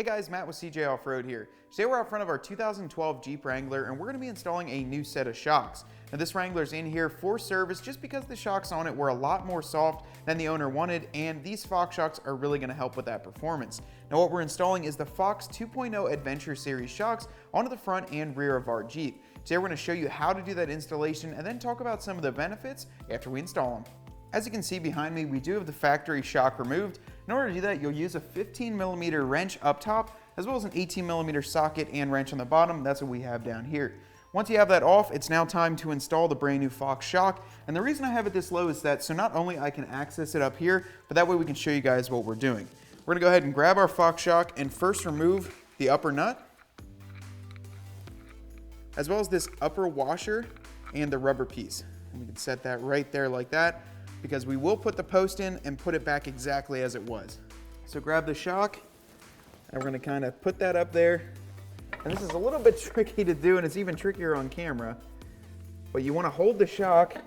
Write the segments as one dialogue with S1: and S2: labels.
S1: guys, Matt with CJ Off-Road here. Today we're out front of our 2012 Jeep Wrangler and we're going to be installing a new set of shocks. Now this Wrangler's in here for service just because the shocks on it were a lot more soft than the owner wanted, and these Fox shocks are really going to help with that performance. Now what we're installing is the Fox 2.0 Adventure Series shocks onto the front and rear of our Jeep. Today we're going to show you how to do that installation and then talk about some of the benefits after we install them. As you can see behind me, we do have the factory shock removed. In order to do that, you'll use a 15mm wrench up top, as well as an 18mm socket and wrench on the bottom. That's what we have down here. Once you have that off, it's now time to install the brand new Fox shock. And the reason I have it this low is that so not only I can access it up here, but that way we can show you guys what we're doing. We're gonna go ahead and grab our Fox shock and first remove the upper nut, as well as this upper washer and the rubber piece. And we can set that right there like that, because we will put the post in and put it back exactly as it was. So grab the shock, and we're gonna kind of put that up there. And this is a little bit tricky to do, and it's even trickier on camera. But you wanna hold the shock,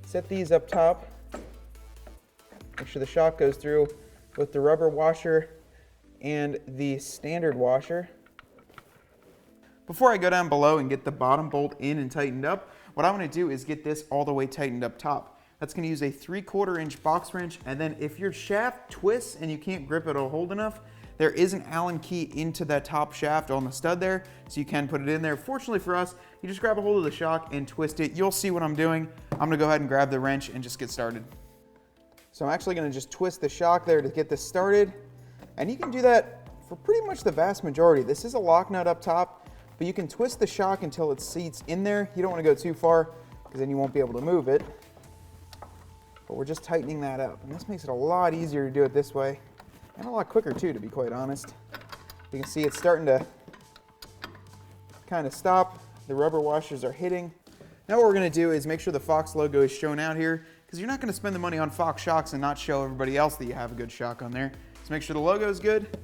S1: set these up top, make sure the shock goes through with the rubber washer and the standard washer. Before I go down below and get the bottom bolt in and tightened up, what I wanna do is get this all the way tightened up top. That's gonna use a 3/4 inch box wrench, and then if your shaft twists and you can't grip it or hold enough, there is an Allen key into that top shaft on the stud there, so you can put it in there. Fortunately for us, you just grab a hold of the shock and twist it. You'll see what I'm doing. I'm gonna go ahead and grab the wrench and just get started. So I'm actually gonna just twist the shock there to get this started, and you can do that for pretty much the vast majority. This is a lock nut up top, but you can twist the shock until it seats in there. You don't wanna go too far, because then you won't be able to move it. But we're just tightening that up. And this makes it a lot easier to do it this way. And a lot quicker too, to be quite honest. You can see it's starting to kind of stop. The rubber washers are hitting. Now what we're gonna do is make sure the Fox logo is shown out here, because you're not gonna spend the money on Fox shocks and not show everybody else that you have a good shock on there. So make sure the logo is good.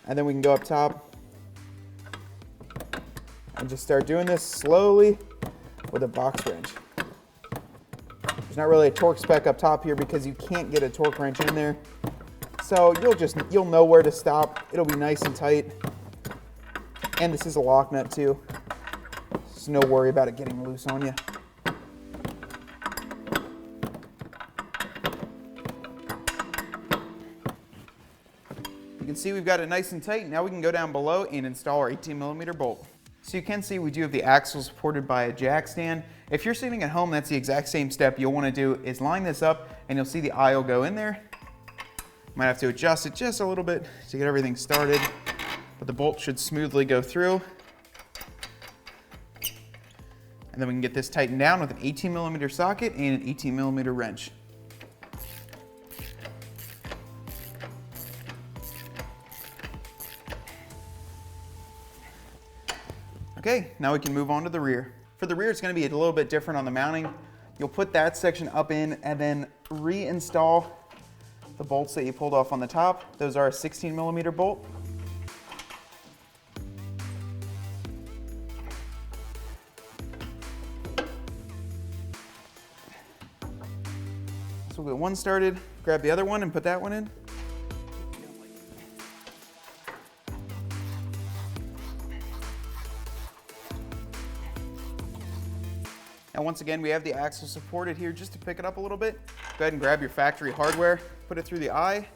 S1: And then we can go up top and just start doing this slowly with a box wrench. There's not really a torque spec up top here because you can't get a torque wrench in there. So you'll know where to stop. It'll be nice and tight. And this is a lock nut too. There's no worry about it getting loose on you. You can see we've got it nice and tight. Now we can go down below and install our 18mm bolt. So you can see we do have the axle supported by a jack stand. If you're sitting at home, that's the exact same step you'll want to do is line this up, and you'll see the eye will go in there. Might have to adjust it just a little bit to get everything started, but the bolt should smoothly go through. And then we can get this tightened down with an 18mm socket and an 18mm wrench. Okay, now we can move on to the rear. For the rear, it's gonna be a little bit different on the mounting. You'll put that section up in and then reinstall the bolts that you pulled off on the top. Those are a 16mm bolt. So we'll get one started, grab the other one and put that one in. And once again, we have the axle supported here just to pick it up a little bit. Go ahead and grab your factory hardware, put it through the eye. And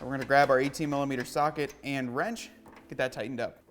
S1: we're gonna grab our 18mm socket and wrench, get that tightened up.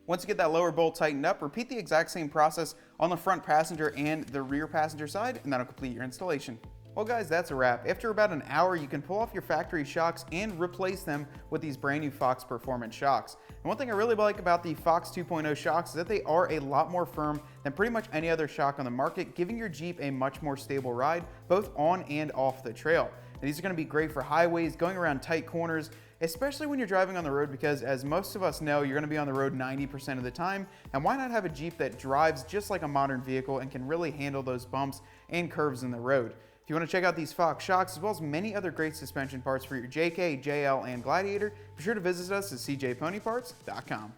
S1: Once you get that lower bolt tightened up, repeat the exact same process on the front passenger and the rear passenger side, and that'll complete your installation. Well guys, that's a wrap. After about an hour, you can pull off your factory shocks and replace them with these brand new Fox Performance shocks. And one thing I really like about the Fox 2.0 shocks is that they are a lot more firm than pretty much any other shock on the market, giving your Jeep a much more stable ride, both on and off the trail. And these are gonna be great for highways, going around tight corners, especially when you're driving on the road, because as most of us know, you're gonna be on the road 90% of the time. And why not have a Jeep that drives just like a modern vehicle and can really handle those bumps and curves in the road? If you want to check out these Fox shocks, as well as many other great suspension parts for your JK, JL, and Gladiator, be sure to visit us at cjponyparts.com.